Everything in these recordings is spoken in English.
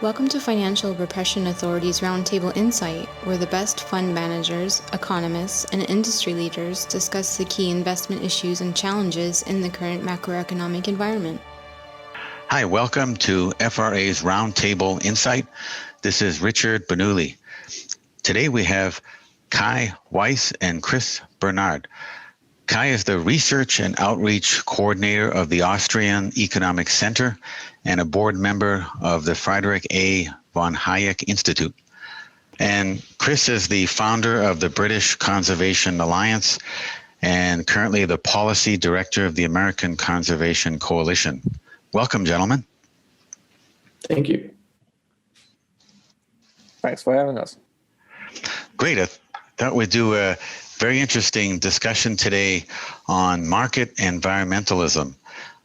Welcome to Financial Repression Authority's Roundtable Insight, where the best fund managers, economists, and industry leaders discuss the key investment issues and challenges in the current macroeconomic environment. Hi, welcome to FRA's Roundtable Insight. This is Richard Bernoulli. Today we have Kai Weiss and Chris Barnard. Kai is the Research and Outreach Coordinator of the Austrian Economic Center and a board member of the Friedrich A. von Hayek Institute. And Chris is the founder of the British Conservation Alliance and currently the Policy Director of the American Conservation Coalition. Welcome, gentlemen. Thank you. Thanks for having us. Great. I thought we'd do a very interesting discussion today on market environmentalism,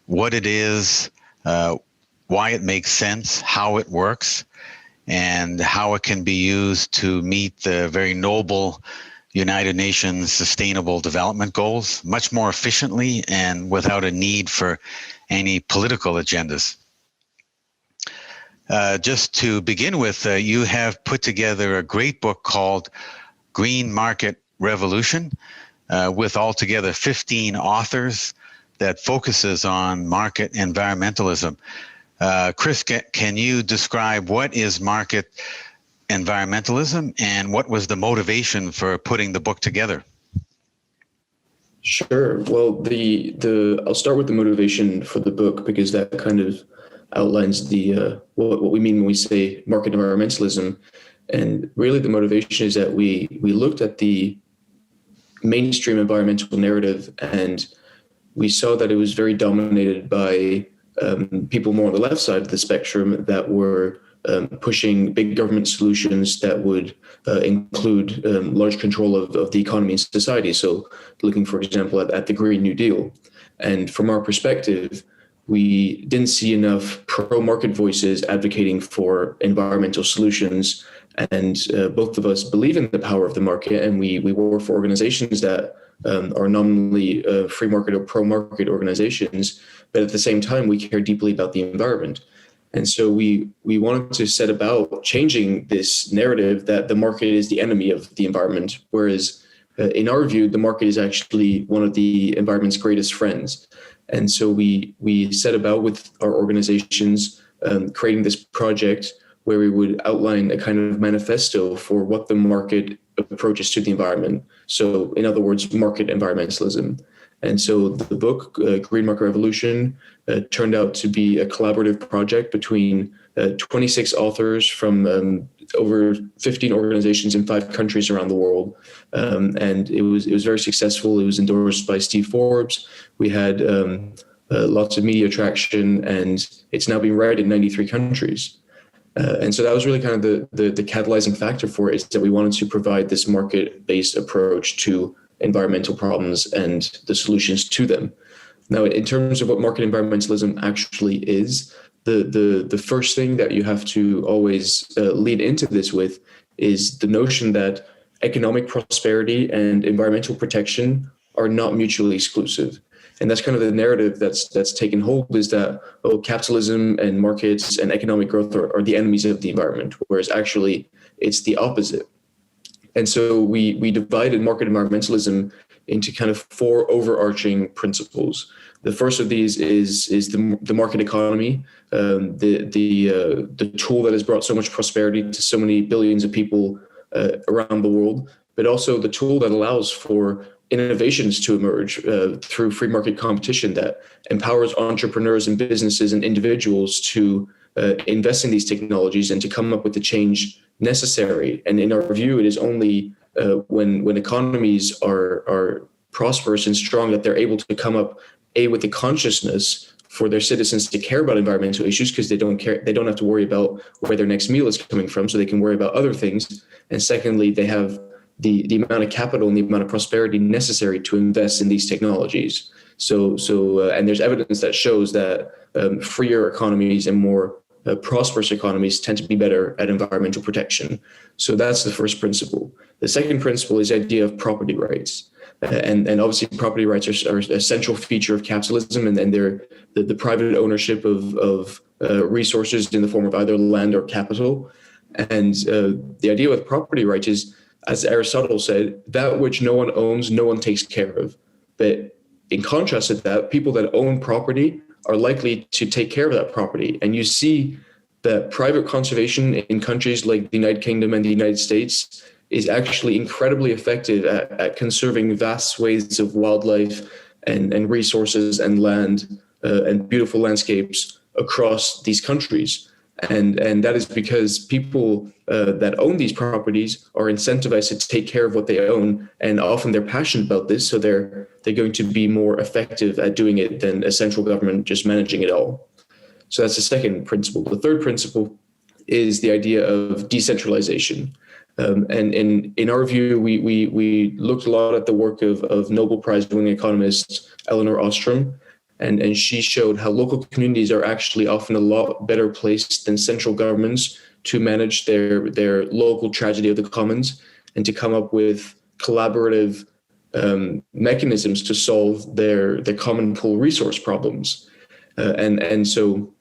what it is, why it makes sense, how it works, and how it can be used to meet the very noble United Nations Sustainable Development Goals much more efficiently and without a need for any political agendas. Just to begin with, you have put together a great book called Green Market Revolution, with altogether 15 authors that focuses on market environmentalism. Chris, can you describe what is market environmentalism and what was the motivation for putting the book together? Sure. Well, I'll start with the motivation for the book because that kind of outlines the what we mean when we say market environmentalism. And really the motivation is that we looked at the mainstream environmental narrative and we saw that it was very dominated by people more on the left side of the spectrum that were pushing big government solutions that would include large control of the economy and society. So looking, for example, at the Green New Deal. And from our perspective, we didn't see enough pro-market voices advocating for environmental solutions. And both of us believe in the power of the market, and we work for organizations that are nominally free market or pro-market organizations, but at the same time, we care deeply about the environment. And so we wanted to set about changing this narrative that the market is the enemy of the environment, whereas in our view, the market is actually one of the environment's greatest friends. And so we set about with our organizations creating this project where we would outline a kind of manifesto for what the market approaches to the environment. So in other words, market environmentalism. And so the book, Green Market Revolution, turned out to be a collaborative project between 26 authors from over 15 organizations in 5 countries around the world. And it was very successful. It was endorsed by Steve Forbes. We had lots of media traction, and it's now being read in 93 countries. And so that was really kind of the catalyzing factor for it, is that we wanted to provide this market-based approach to environmental problems and the solutions to them. Now, in terms of what market environmentalism actually is, the first thing that you have to always lead into this with is the notion that economic prosperity and environmental protection are not mutually exclusive. And that's kind of the narrative that's taken hold, is that, capitalism and markets and economic growth are the enemies of the environment, whereas actually it's the opposite. And so we divided market environmentalism into kind of 4 overarching principles. The first of these is the market economy, the tool that has brought so much prosperity to so many billions of people around the world, but also the tool that allows for innovations to emerge through free market competition that empowers entrepreneurs and businesses and individuals to invest in these technologies and to come up with the change necessary. And in our view, it is only when economies are prosperous and strong that they're able to come up with the consciousness for their citizens to care about environmental issues, because they don't have to worry about where their next meal is coming from, so they can worry about other things. And secondly, they have the amount of capital and the amount of prosperity necessary to invest in these technologies. So and there's evidence that shows that freer economies and more prosperous economies tend to be better at environmental protection. So that's the first principle. The second principle is the idea of property rights. And obviously property rights are a central feature of capitalism, and they're the private ownership of resources in the form of either land or capital. And the idea with property rights is, as Aristotle said, that which no one owns, no one takes care of. But in contrast to that, people that own property are likely to take care of that property. And you see that private conservation in countries like the United Kingdom and the United States is actually incredibly effective at conserving vast swathes of wildlife and resources and land and beautiful landscapes across these countries. And that is because people that own these properties are incentivized to take care of what they own, and often they're passionate about this, so they're going to be more effective at doing it than a central government just managing it all. So that's the second principle. The third principle is the idea of decentralization. And in our view, we looked a lot at the work of Nobel Prize-winning economist Elinor Ostrom, and she showed how local communities are actually often a lot better placed than central governments to manage their local tragedy of the commons and to come up with collaborative mechanisms to solve their common pool resource problems. And so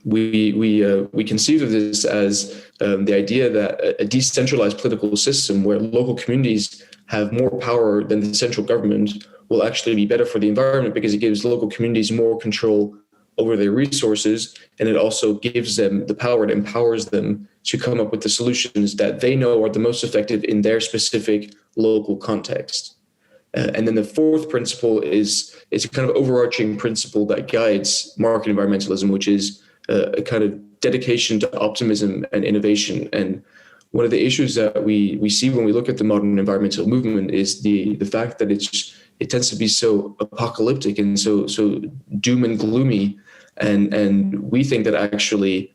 we conceive of this as the idea that a decentralized political system where local communities have more power than the central government will actually be better for the environment, because it gives local communities more control over their resources, and it also gives them the power, it empowers them to come up with the solutions that they know are the most effective in their specific local context. And then the fourth principle is a kind of overarching principle that guides market environmentalism, which is a kind of dedication to optimism and innovation. And one of the issues that we see when we look at the modern environmental movement is the fact that it tends to be so apocalyptic and so doom and gloomy. And we think that actually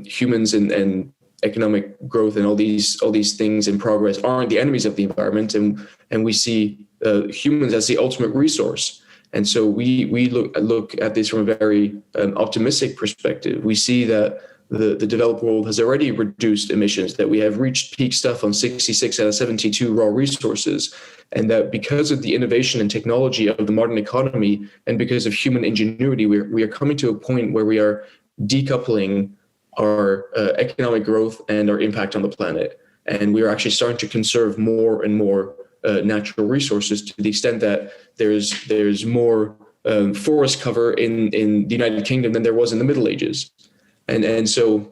humans and economic growth and all these things in progress aren't the enemies of the environment, and we see humans as the ultimate resource. And so we look at this from a very optimistic perspective. We see that the developed world has already reduced emissions, that we have reached peak stuff on 66 out of 72 raw resources, and that because of the innovation and technology of the modern economy and because of human ingenuity, we are coming to a point where we are decoupling our economic growth and our impact on the planet. And we are actually starting to conserve more and more natural resources, to the extent that there's more forest cover in the United Kingdom than there was in the Middle Ages. And so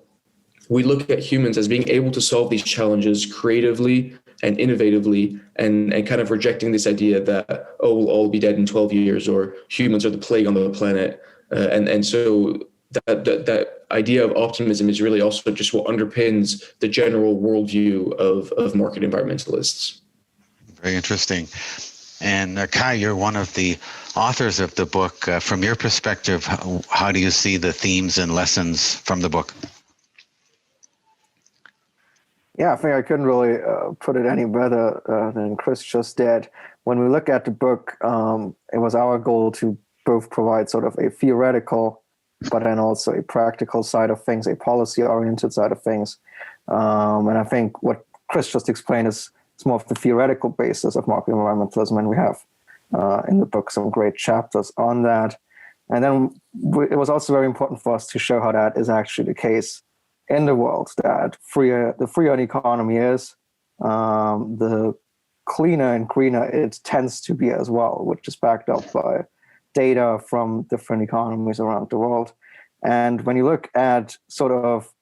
we look at humans as being able to solve these challenges creatively and innovatively, and kind of rejecting this idea that, oh, we'll all be dead in 12 years, or humans are the plague on the planet. And so that idea of optimism is really also just what underpins the general worldview of market environmentalists. Very interesting. And Kai, you're one of the authors of the book. From your perspective, how do you see the themes and lessons from the book? Yeah, I think I couldn't really put it any better than Chris just did. When we look at the book, it was our goal to both provide sort of a theoretical, but then also a practical side of things, a policy-oriented side of things. And I think what Chris just explained is more of the theoretical basis of market environmentalism, and we have in the book some great chapters on that. And then it was also very important for us to show how that is actually the case in the world, that the freer an economy is, the cleaner and greener it tends to be as well, which is backed up by data from different economies around the world. And when you look at sort of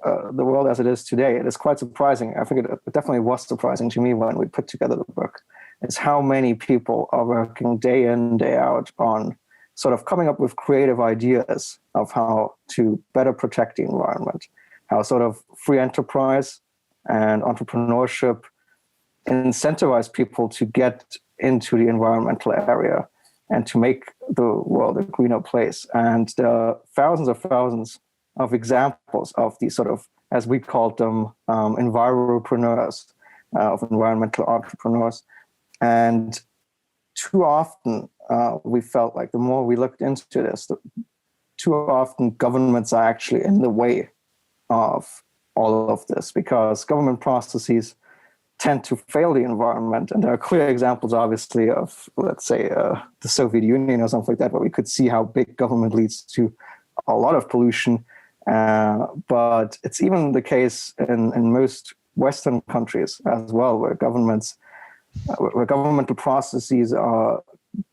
the world as it is today, it is quite surprising. I think it definitely was surprising to me when we put together the book, is how many people are working day in, day out on sort of coming up with creative ideas of how to better protect the environment, how sort of free enterprise and entrepreneurship incentivize people to get into the environmental area and to make the world a greener place. And there are thousands of examples of these sort of, as we called them, enviropreneurs, of environmental entrepreneurs. And too often, we felt like the more we looked into this, too often governments are actually in the way of all of this, because government processes tend to fail the environment. And there are clear examples, obviously, of, let's say, the Soviet Union or something like that, where we could see how big government leads to a lot of pollution. But it's even the case in most Western countries as well, where governmental processes are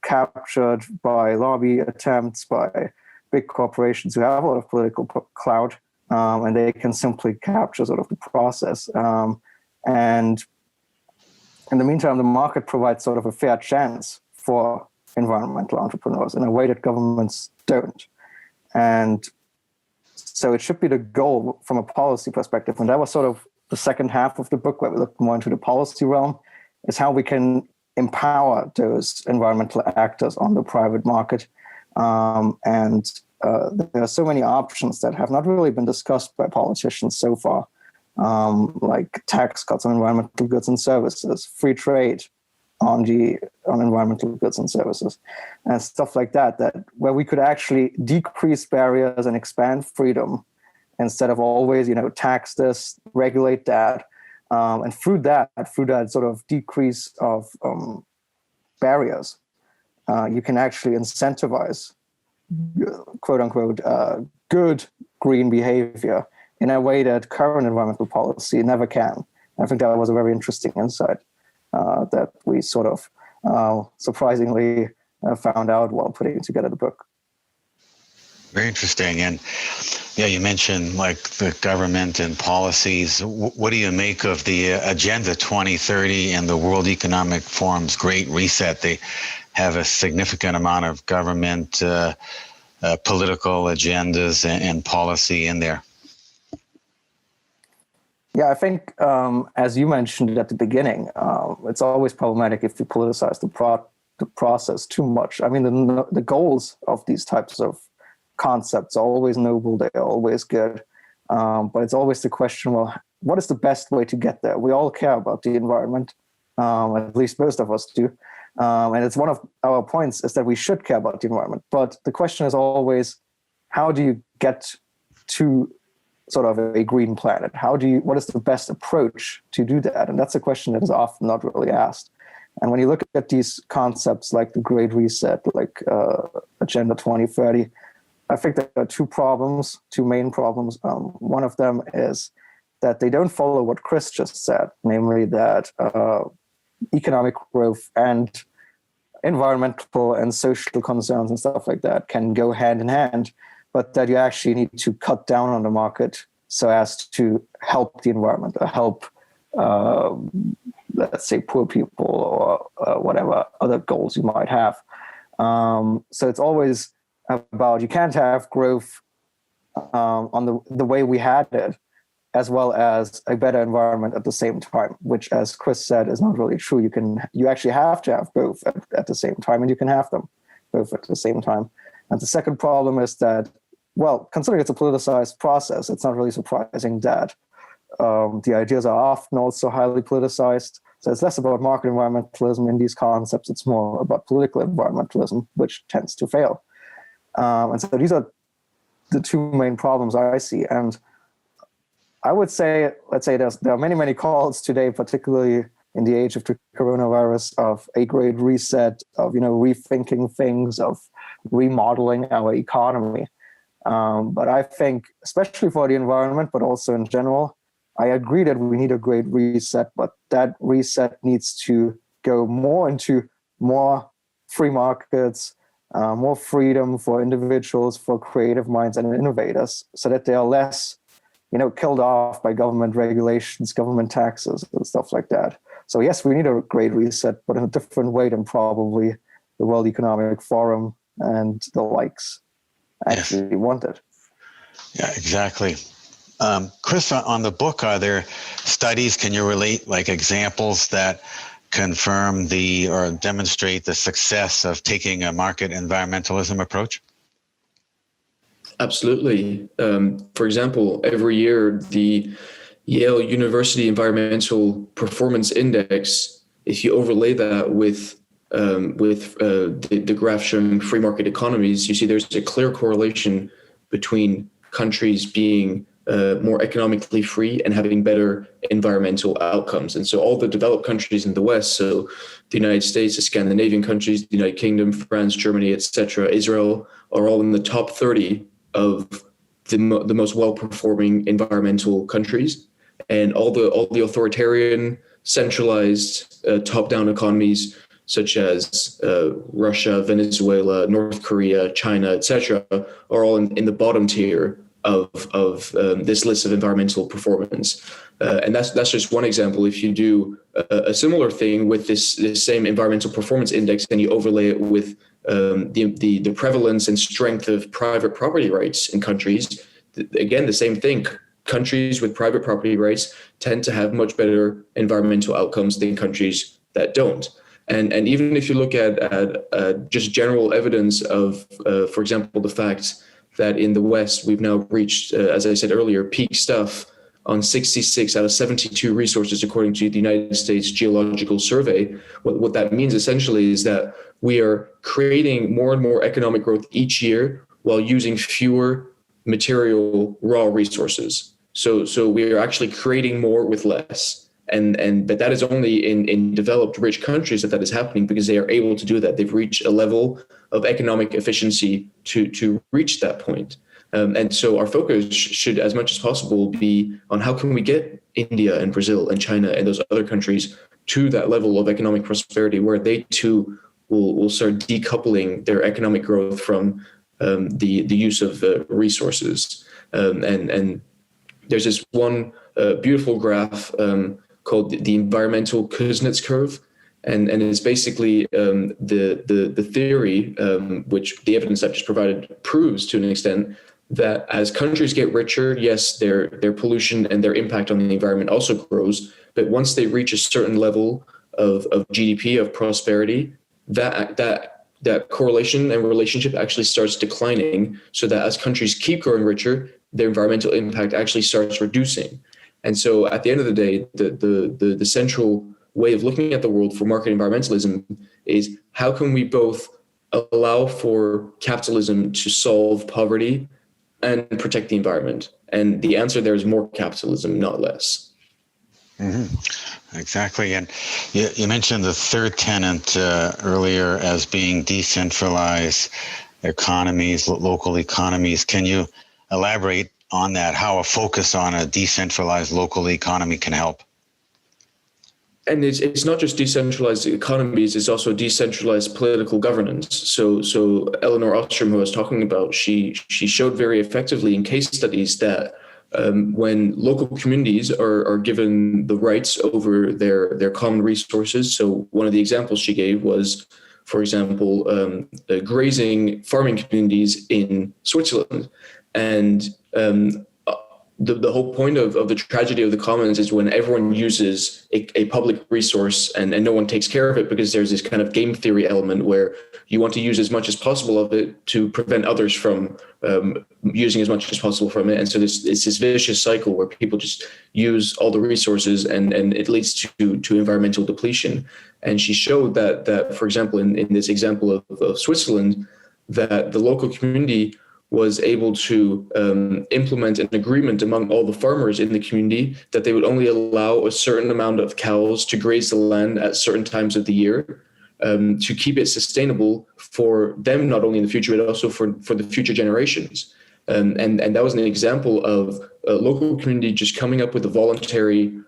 captured by lobby attempts, by big corporations who have a lot of political clout, and they can simply capture sort of the process. And in the meantime, the market provides sort of a fair chance for environmental entrepreneurs in a way that governments don't. And so it should be the goal from a policy perspective. And that was sort of the second half of the book, where we looked more into the policy realm, is how we can empower those environmental actors on the private market. And there are so many options that have not really been discussed by politicians so far, like tax cuts on environmental goods and services, free trade on environmental goods and services, and stuff like that, where we could actually decrease barriers and expand freedom instead of always, tax this, regulate that. And through that sort of decrease of barriers, you can actually incentivize, quote unquote, good green behavior in a way that current environmental policy never can. I think that was a very interesting insight that we sort of surprisingly found out while putting together the book. Very interesting. And yeah, you mentioned like the government and policies. What do you make of the Agenda 2030 and the World Economic Forum's Great Reset? They have a significant amount of government political agendas and policy in there. Yeah, I think, as you mentioned at the beginning, it's always problematic if you politicize the process too much. I mean, the goals of these types of concepts are always noble, they're always good. But it's always the question, well, what is the best way to get there? We all care about the environment, at least most of us do. And it's one of our points is that we should care about the environment. But the question is always, how do you get to sort of a green planet? What is the best approach to do that? And that's a question that is often not really asked. And when you look at these concepts like the Great Reset, like Agenda 2030, I think there are two main problems. One of them is that they don't follow what Chris just said, namely that economic growth and environmental and social concerns and stuff like that can go hand in hand, but that you actually need to cut down on the market so as to help the environment or help, let's say, poor people or whatever other goals you might have. So it's always about, you can't have growth on the way we had it, as well as a better environment at the same time, which, as Chris said, is not really true. You actually have to have both at the same time, and you can have them both at the same time. And the second problem is that, well, considering it's a politicized process, it's not really surprising that the ideas are often also highly politicized. So it's less about market environmentalism in these concepts. It's more about political environmentalism, which tends to fail. And so these are the two main problems I see. And I would say, let's say there are many, many calls today, particularly in the age of the coronavirus, of a great reset, of, rethinking things, of remodeling our economy. But I think, especially for the environment, but also in general, I agree that we need a great reset, but that reset needs to go more into more free markets, more freedom for individuals, for creative minds and innovators, so that they are less, killed off by government regulations, government taxes, and stuff like that. So yes, we need a great reset, but in a different way than probably the World Economic Forum and the likes actually wanted. Yeah, exactly. Chris, on the book, are there studies, can you relate like examples that confirm or demonstrate the success of taking a market environmentalism approach? Absolutely. For example, every year, the Yale University Environmental Performance Index, if you overlay that with the graph showing free market economies, you see there's a clear correlation between countries being more economically free and having better environmental outcomes. And so all the developed countries in the West, so the United States, the Scandinavian countries, the United Kingdom, France, Germany, etc., Israel, are all in the top 30 of the most well-performing environmental countries, and all the authoritarian, centralized, top-down economies such as Russia, Venezuela, North Korea, China, etc., are all in the bottom tier of this list of environmental performance. And that's just one example. If you do a similar thing with this same environmental performance index and you overlay it with the prevalence and strength of private property rights in countries, again, the same thing. Countries with private property rights tend to have much better environmental outcomes than countries that don't. And even if you look at just general evidence of, for example, the fact that in the West, we've now reached, as I said earlier, peak stuff on 66 out of 72 resources, according to the United States Geological Survey. What that means essentially is that we are creating more and more economic growth each year while using fewer material raw resources. So we are actually creating more with less. But that is only in developed, rich countries that is happening, because they are able to do that. They've reached a level of economic efficiency to reach that point. And so our focus should, as much as possible, be on how can we get India and Brazil and China and those other countries to that level of economic prosperity where they too will start decoupling their economic growth from the use of resources. And there's this one beautiful graph called the environmental Kuznets curve. And it's basically the theory, which the evidence I've just provided proves to an extent, that as countries get richer, yes, their pollution and their impact on the environment also grows. But once they reach a certain level of GDP, of prosperity, that correlation and relationship actually starts declining, so that as countries keep growing richer, their environmental impact actually starts reducing. And so at the end of the day, the central way of looking at the world for market environmentalism is how can we both allow for capitalism to solve poverty and protect the environment? And the answer there is more capitalism, not less. Mm-hmm. Exactly. And you mentioned the third tenet earlier as being decentralized economies, local economies. Can you elaborate on that, how a focus on a decentralized local economy can help? And it's not just decentralized economies, it's also decentralized political governance. So Elinor Ostrom, who I was talking about, she showed very effectively in case studies that when local communities are given the rights over their common resources. So one of the examples she gave was, for example, grazing farming communities in Switzerland. And the whole point of the tragedy of the commons is when everyone uses a public resource and no one takes care of it, because there's this kind of game theory element where you want to use as much as possible of it to prevent others from using as much as possible from it. And so it's this vicious cycle where people just use all the resources and it leads to environmental depletion. And she showed that for example, in this example of Switzerland, that the local community was able to implement an agreement among all the farmers in the community that they would only allow a certain amount of cows to graze the land at certain times of the year to keep it sustainable for them, not only in the future, but also for the future generations. And that was an example of a local community just coming up with a voluntary,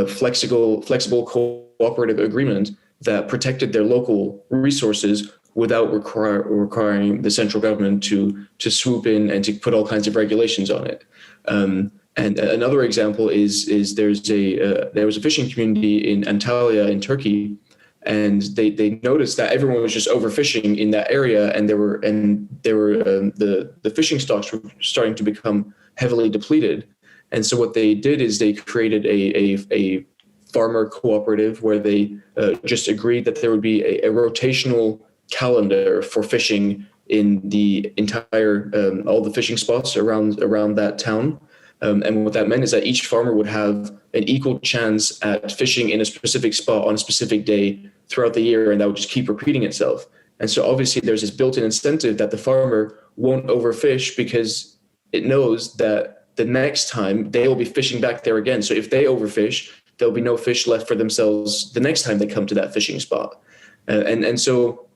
flexible cooperative agreement that protected their local resources without requiring the central government to swoop in and to put all kinds of regulations on it. And another example is there was a fishing community in Antalya in Turkey, and they noticed that everyone was just overfishing in that area, and the fishing stocks were starting to become heavily depleted. And so what they did is they created a farmer cooperative where they just agreed that there would be a rotational calendar for fishing in the entire all the fishing spots around that town. And what that meant is that each farmer would have an equal chance at fishing in a specific spot on a specific day throughout the year, and that would just keep repeating itself. And so obviously there's this built-in incentive that the farmer won't overfish, because it knows that the next time they will be fishing back there again. So if they overfish, there'll be no fish left for themselves the next time they come to that fishing spot. And so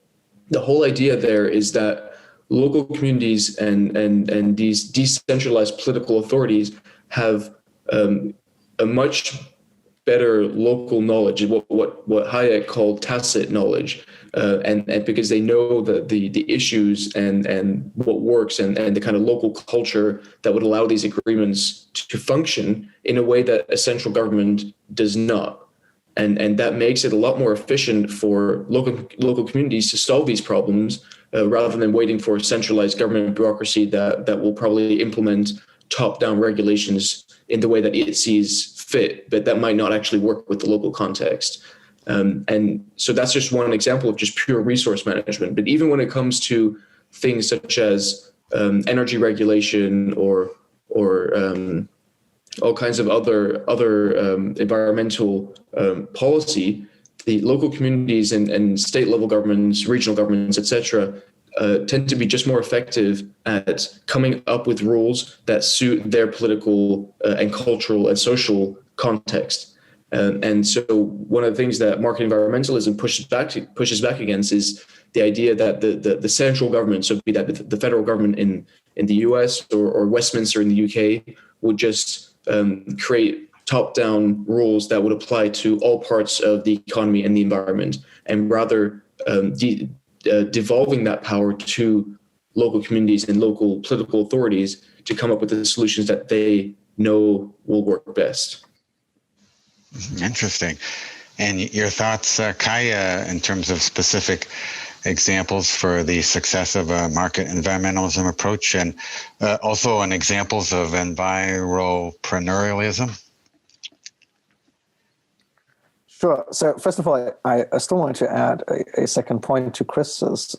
the whole idea there is that local communities and these decentralized political authorities have a much better local knowledge, what Hayek called tacit knowledge, and because they know the issues and what works and the kind of local culture that would allow these agreements to function in a way that a central government does not. And that makes it a lot more efficient for local communities to solve these problems rather than waiting for centralized government bureaucracy that will probably implement top-down regulations in the way that it sees fit, but that might not actually work with the local context. And so that's just one example of just pure resource management. But even when it comes to things such as energy regulation or all kinds of other environmental policy, the local communities and state level governments, regional governments, etc., tend to be just more effective at coming up with rules that suit their political and cultural and social context. And so one of the things that market environmentalism pushes back against is the idea that the central government, so be that the federal government in the US or Westminster in the UK, would just create top-down rules that would apply to all parts of the economy and the environment, and rather devolving that power to local communities and local political authorities to come up with the solutions that they know will work best. Interesting. And your thoughts, Kai, in terms of specific examples for the success of a market environmentalism approach, and also on examples of enviropreneurialism? Sure. So first of all, I still want to add a second point to Chris's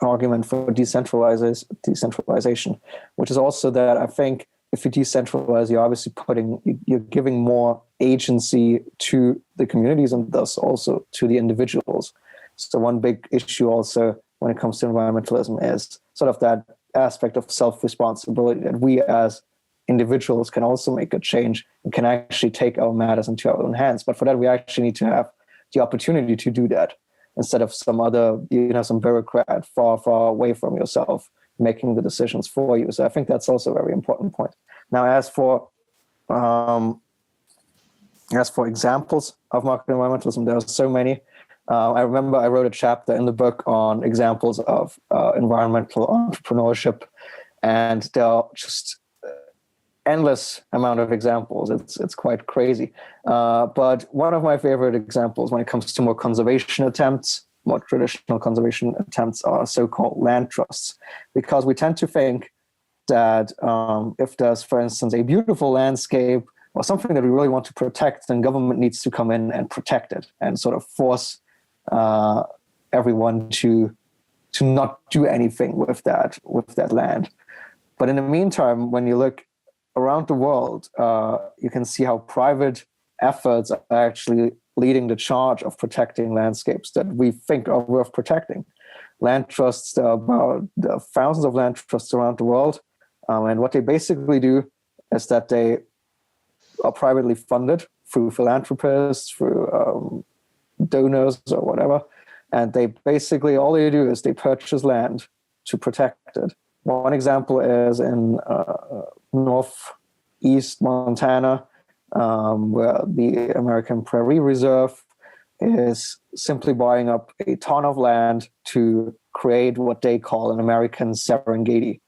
argument for decentralization, which is also that I think if you decentralize, you're obviously you're giving more agency to the communities and thus also to the individuals. So one big issue also when it comes to environmentalism is sort of that aspect of self-responsibility, that we as individuals can also make a change and can actually take our matters into our own hands. But for that, we actually need to have the opportunity to do that instead of some other, some bureaucrat far, far away from yourself making the decisions for you. So I think that's also a very important point. Now, as for examples of market environmentalism, there are so many. I remember I wrote a chapter in the book on examples of environmental entrepreneurship, and there are just endless amount of examples. It's quite crazy. But one of my favorite examples when it comes to more traditional conservation attempts are so-called land trusts, because we tend to think that if there's, for instance, a beautiful landscape or something that we really want to protect, then government needs to come in and protect it and sort of force everyone to not do anything with that land. But in the meantime, when you look around the world, you can see how private efforts are actually leading the charge of protecting landscapes that we think are worth protecting. Land trusts, there are thousands of land trusts around the world. And what they basically do is that they are privately funded through philanthropists, through donors or whatever. And they basically, all they do is they purchase land to protect it. One example is in northeast Montana, where the American Prairie Reserve is simply buying up a ton of land to create what they call an American Serengeti,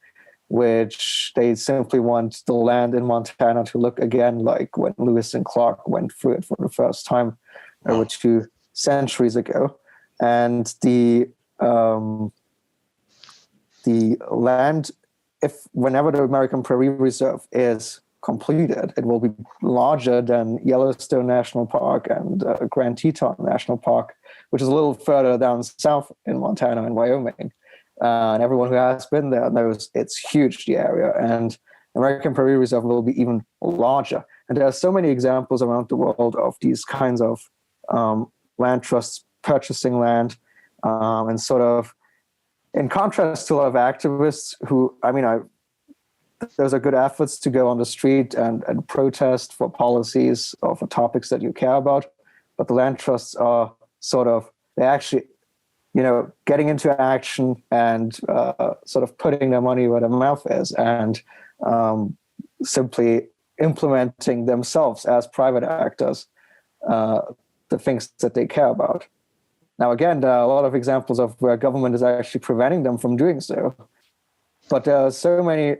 which they simply want the land in Montana to look again like when Lewis and Clark went through it for the first time over 2 centuries ago. And the land, whenever the American Prairie Reserve is completed, it will be larger than Yellowstone National Park and Grand Teton National Park, which is a little further down south in Montana and Wyoming. And everyone who has been there knows it's huge, the area. And American Prairie Reserve will be even larger. And there are so many examples around the world of these kinds of land trusts purchasing land, and sort of, in contrast to a lot of activists who, those are good efforts to go on the street and protest for policies or for topics that you care about. But the land trusts are sort of, they actually getting into action and sort of putting their money where their mouth is, and simply implementing themselves as private actors the things that they care about. Now, again, there are a lot of examples of where government is actually preventing them from doing so. But there are so many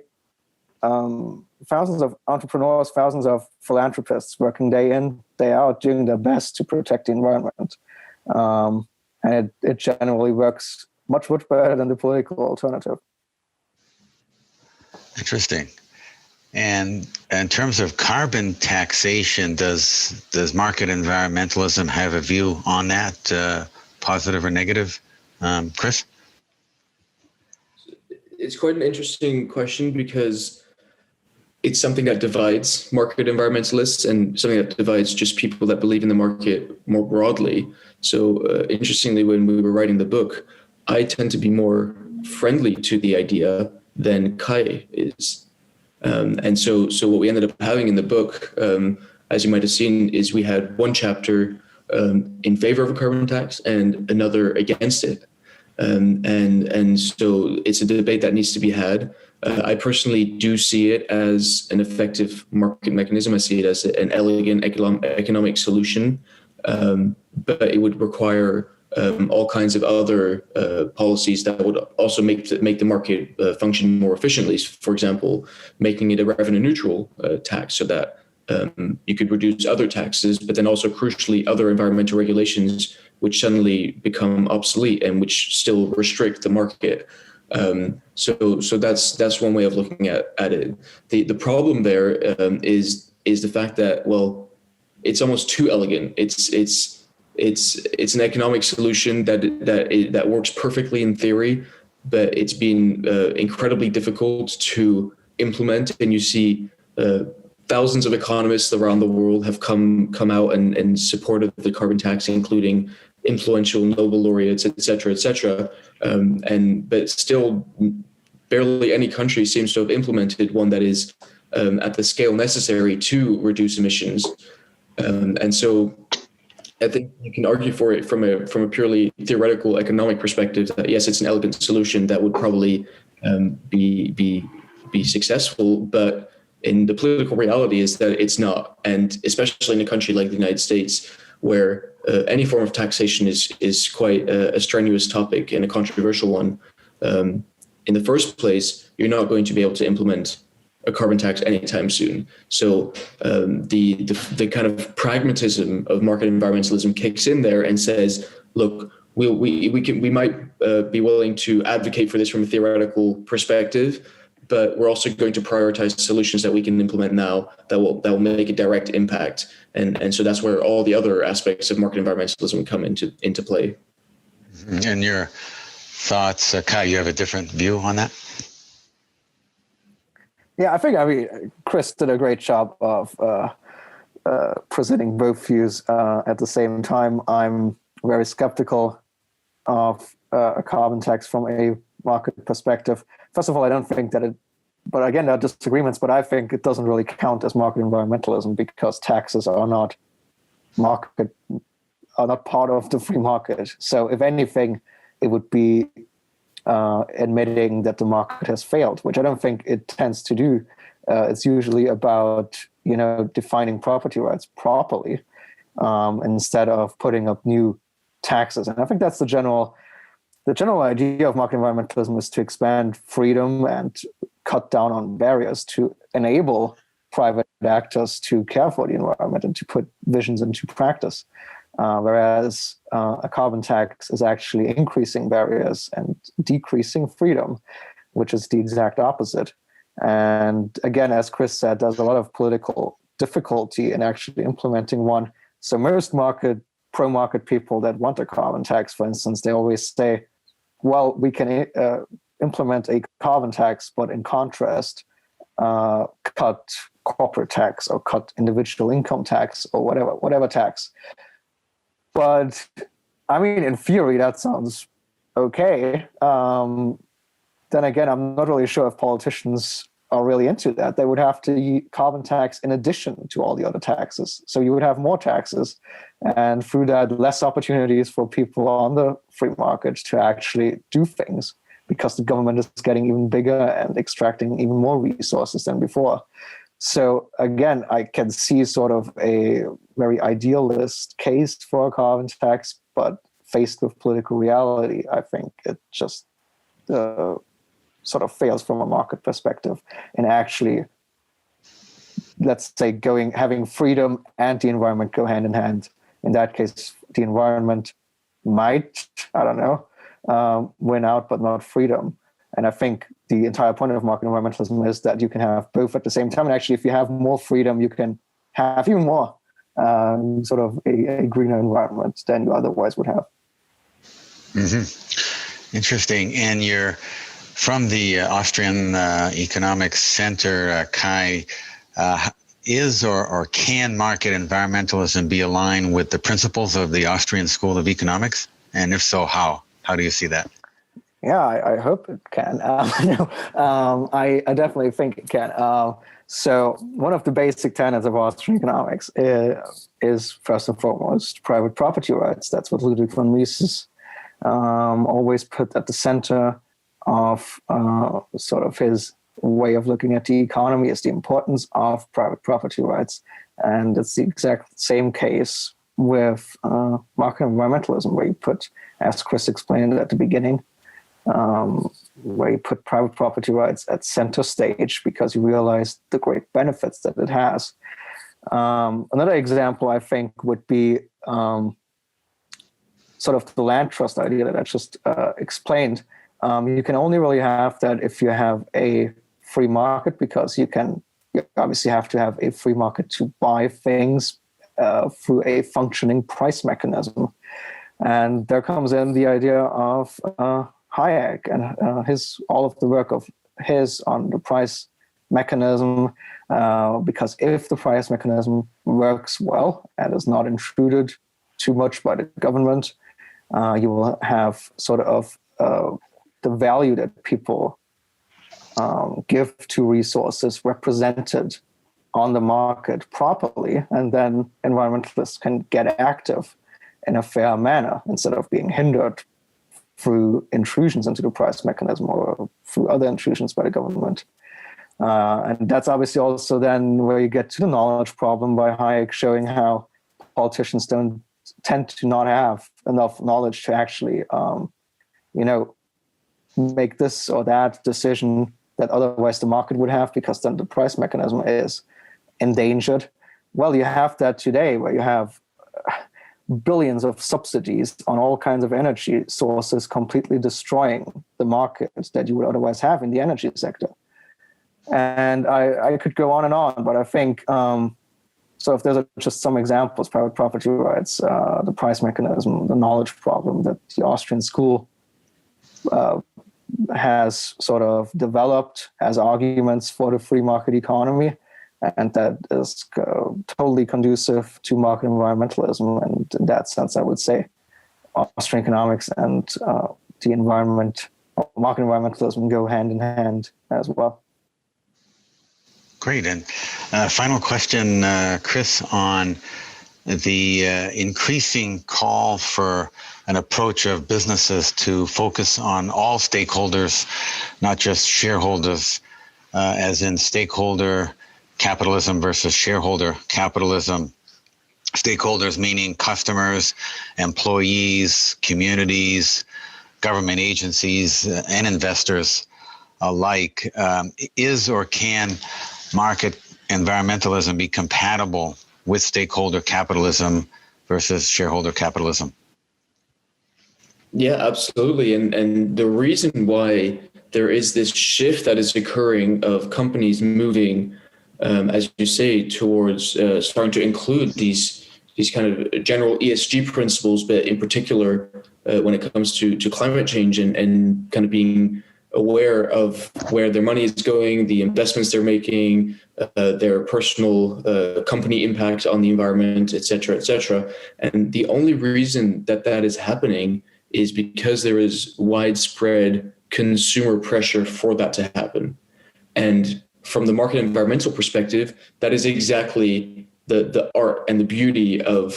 thousands of entrepreneurs, thousands of philanthropists working day in, day out, doing their best to protect the environment. And it generally works much, much better than the political alternative. Interesting. And in terms of carbon taxation, does market environmentalism have a view on that, positive or negative? Chris? It's quite an interesting question because it's something that divides market environmentalists and something that divides just people that believe in the market more broadly. So interestingly, when we were writing the book, I tend to be more friendly to the idea than Kai is. And so what we ended up having in the book, as you might have seen, is we had one chapter in favor of a carbon tax and another against it. And so it's a debate that needs to be had. I personally do see it as an effective market mechanism. I see it as an elegant economic solution, but it would require all kinds of other policies that would also make the market function more efficiently. For example, making it a revenue neutral tax so that you could reduce other taxes, but then also crucially other environmental regulations which suddenly become obsolete and which still restrict the market. So that's one way of looking at it. The problem there is the fact that, well, it's almost too elegant. It's an economic solution that works perfectly in theory, but it's been incredibly difficult to implement. And you see thousands of economists around the world have come out and supported the carbon tax, including influential Nobel laureates, et cetera, but still barely any country seems to have implemented one that is at the scale necessary to reduce emissions. And so I think you can argue for it from a purely theoretical economic perspective that yes, it's an elegant solution that would probably be successful, but in the political reality is that it's not. And especially in a country like the United States, where any form of taxation is quite a strenuous topic and a controversial one. In the first place, you're not going to be able to implement a carbon tax anytime soon. So the kind of pragmatism of market environmentalism kicks in there and says, look, we might be willing to advocate for this from a theoretical perspective, but we're also going to prioritize solutions that we can implement now that will make a direct impact. And so that's where all the other aspects of market environmentalism come into play. And your thoughts, Kai, you have a different view on that? Yeah, I mean, Chris did a great job of presenting both views at the same time. I'm very skeptical of a carbon tax from a market perspective. First of all, I don't think that but again, there are disagreements, but I think it doesn't really count as market environmentalism because taxes are not part of the free market. So if anything, it would be admitting that the market has failed, which I don't think it tends to do. It's usually about, defining property rights properly instead of putting up new taxes. And I think that's the general idea of market environmentalism is to expand freedom and cut down on barriers to enable private actors to care for the environment and to put visions into practice. Whereas a carbon tax is actually increasing barriers and decreasing freedom, which is the exact opposite. And again, as Chris said, there's a lot of political difficulty in actually implementing one. So most pro-market people that want a carbon tax, for instance, they always say, well, we can implement a carbon tax, but in contrast, cut corporate tax or cut individual income tax or whatever tax. But I mean, in theory, that sounds okay. Then again, I'm not really sure if politicians are really into that, they would have to carbon tax in addition to all the other taxes. So you would have more taxes, and through that, less opportunities for people on the free market to actually do things, because the government is getting even bigger and extracting even more resources than before. So again, I can see sort of a very idealist case for a carbon tax, but faced with political reality, I think it just sort of fails from a market perspective. And actually, let's say having freedom and the environment go hand in hand. In that case, the environment might, I don't know, win out, but not freedom. And I think the entire point of market environmentalism is that you can have both at the same time. And actually, if you have more freedom, you can have even more sort of a greener environment than you otherwise would have. Mm-hmm. Interesting. And you're from the Austrian Economics Center, Kai. Is or can market environmentalism be aligned with the principles of the Austrian School of Economics? And if so, how? How do you see that? Yeah, I hope it can. I definitely think it can. So one of the basic tenets of Austrian economics is first and foremost private property rights. That's what Ludwig von Mises always put at the center of sort of his way of looking at the economy, is the importance of private property rights. And it's the exact same case with market environmentalism, where you put, as Chris explained at the beginning, where you put private property rights at center stage because you realize the great benefits that it has. Another example, I think, would be sort of the land trust idea that I just explained. You can only really have that if you have a free market, because you obviously have to have a free market to buy things through a functioning price mechanism. And there comes in the idea of Hayek and all of the work of his on the price mechanism, because if the price mechanism works well and is not intruded too much by the government, you will have sort of the value that people give to resources represented on the market properly, and then environmentalists can get active in a fair manner instead of being hindered through intrusions into the price mechanism or through other intrusions by the government. And that's obviously also then where you get to the knowledge problem by Hayek, showing how politicians don't tend to not have enough knowledge to actually, make this or that decision that otherwise the market would have, because then the price mechanism is endangered. Well, you have that today, where you have billions of subsidies on all kinds of energy sources completely destroying the markets that you would otherwise have in the energy sector. And I could go on and on, but I think, so if there's just some examples, private property rights, the price mechanism, the knowledge problem that the Austrian school has sort of developed as arguments for the free market economy, and that is totally conducive to market environmentalism. And in that sense, I would say Austrian economics and the environment, market environmentalism, go hand in hand as well. Great. And final question, Chris, on the increasing call for an approach of businesses to focus on all stakeholders, not just shareholders, as in stakeholder capitalism versus shareholder capitalism. Stakeholders meaning customers, employees, communities, government agencies, and investors alike. Is or can market environmentalism be compatible with stakeholder capitalism versus shareholder capitalism? Yeah, absolutely. And the reason why there is this shift that is occurring of companies moving, as you say, towards starting to include these kind of general ESG principles, but in particular, when it comes to climate change and kind of being aware of where their money is going, the investments they're making, their personal company impact on the environment, et cetera, et cetera. And the only reason that is happening is because there is widespread consumer pressure for that to happen. And from the market environmental perspective, that is exactly the art and the beauty of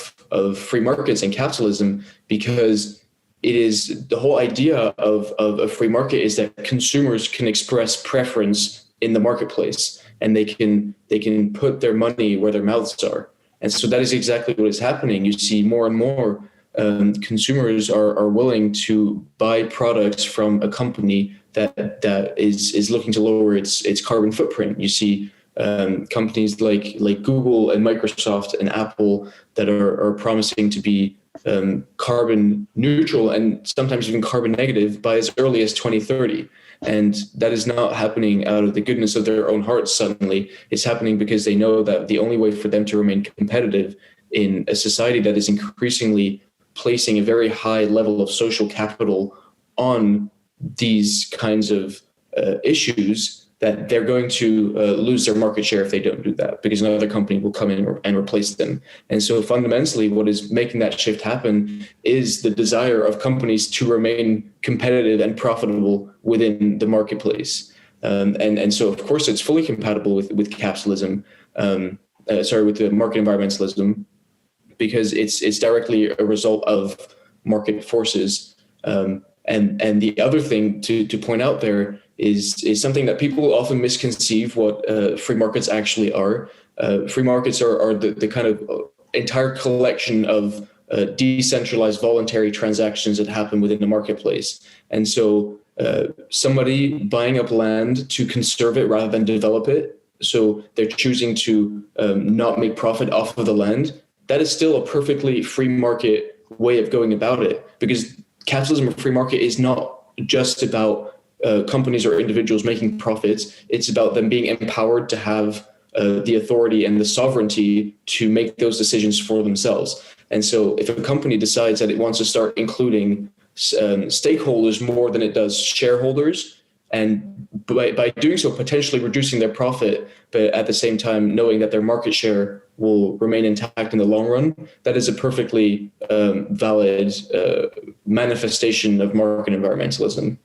free markets and capitalism, because it is the whole idea of a free market is that consumers can express preference in the marketplace, and they can put their money where their mouths are. And so that is exactly what is happening. You see more and more consumers are willing to buy products from a company that is looking to lower its carbon footprint. You see companies like Google and Microsoft and Apple that are promising to be carbon neutral and sometimes even carbon negative by as early as 2030. And that is not happening out of the goodness of their own hearts suddenly. It's happening because they know that the only way for them to remain competitive in a society that is increasingly placing a very high level of social capital on these kinds of issues, that they're going to lose their market share if they don't do that, because another company will come in and replace them. And so fundamentally, what is making that shift happen is the desire of companies to remain competitive and profitable within the marketplace. And so, of course, it's fully compatible with capitalism, with the market environmentalism, because it's directly a result of market forces. And the other thing to point out there is something that people often misconceive what free markets actually are. Free markets are the kind of entire collection of decentralized voluntary transactions that happen within the marketplace. And so somebody buying up land to conserve it rather than develop it, so they're choosing to not make profit off of the land, that is still a perfectly free market way of going about it, because capitalism or free market is not just about companies or individuals making profits. It's about them being empowered to have the authority and the sovereignty to make those decisions for themselves. And so if a company decides that it wants to start including stakeholders more than it does shareholders, and by doing so potentially reducing their profit, but at the same time knowing that their market share will remain intact in the long run, that is a perfectly valid manifestation of market environmentalism.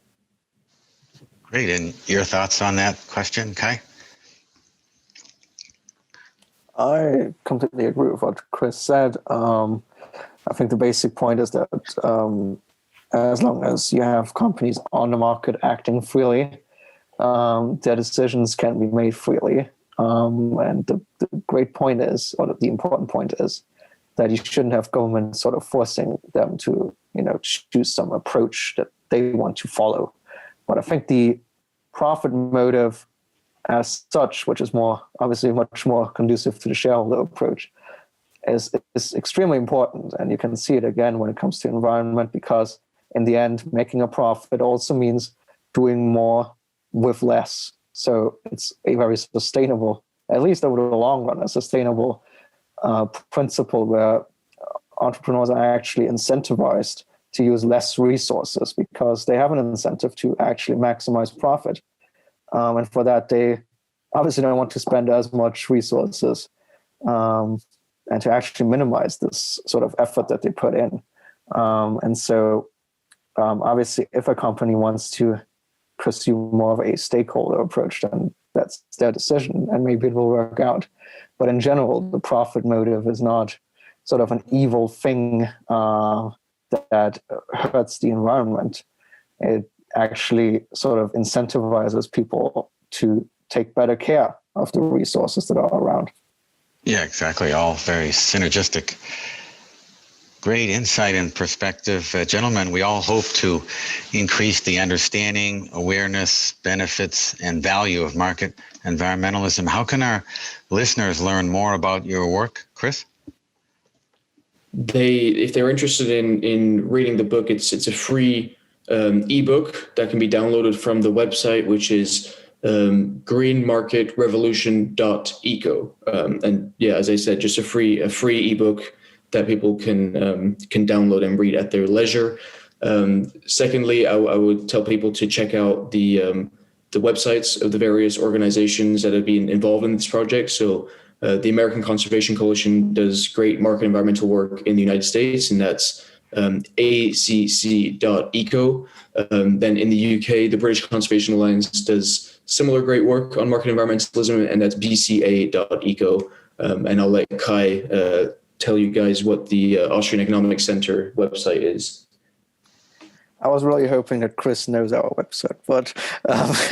Great. And your thoughts on that question, Kai? I completely agree with what Chris said. I think the basic point is that as long as you have companies on the market acting freely, their decisions can be made freely. And the great point is, or the important point is, that you shouldn't have government sort of forcing them to, choose some approach that they want to follow. But I think the profit motive as such, which is obviously much more conducive to the shareholder approach, is extremely important. And you can see it again when it comes to environment, because in the end, making a profit also means doing more with less. So it's a very sustainable, at least over the long run, a sustainable principle where entrepreneurs are actually incentivized to use less resources because they have an incentive to actually maximize profit. And for that, they obviously don't want to spend as much resources and to actually minimize this sort of effort that they put in. And so obviously, if a company wants to pursue more of a stakeholder approach, then that's their decision and maybe it will work out. But in general, the profit motive is not sort of an evil thing that hurts the environment. It actually sort of incentivizes people to take better care of the resources that are around. Yeah, exactly. All very synergistic. Great insight and perspective. Gentlemen, we all hope to increase the understanding, awareness, benefits, and value of market environmentalism. How can our listeners learn more about your work, Chris? If they're interested in reading the book, it's a free ebook that can be downloaded from the website, which is greenmarketrevolution.eco. And yeah, as I said, just a free ebook that people can download and read at their leisure. Secondly, I would tell people to check out the websites of the various organizations that have been involved in this project. So the American Conservation Coalition does great market environmental work in the United States, and that's acc.eco. Then in the UK, the British Conservation Alliance does similar great work on market environmentalism, and that's bca.eco. And I'll let Kai tell you guys what the Austrian Economic Center website is. I was really hoping that Chris knows our website, but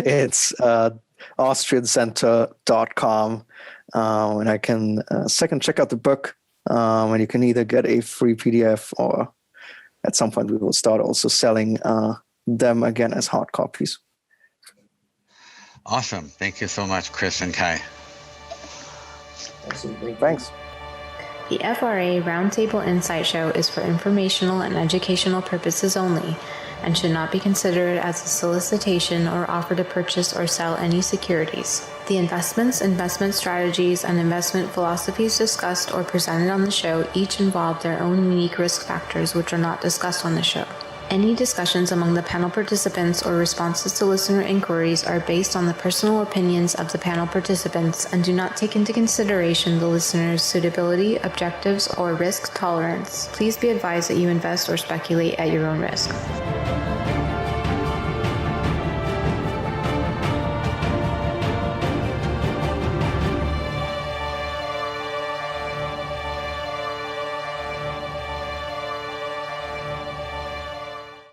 it's austriancenter.com. And I can second check out the book, and you can either get a free PDF, or at some point we will start also selling them again as hard copies. Awesome. Thank you so much, Chris and Kai. Awesome. Thanks. The FRA Roundtable Insight Show is for informational and educational purposes only and should not be considered as a solicitation or offer to purchase or sell any securities. The investments, investment strategies, and investment philosophies discussed or presented on the show each involve their own unique risk factors which are not discussed on the show. Any discussions among the panel participants or responses to listener inquiries are based on the personal opinions of the panel participants and do not take into consideration the listener's suitability, objectives, or risk tolerance. Please be advised that you invest or speculate at your own risk.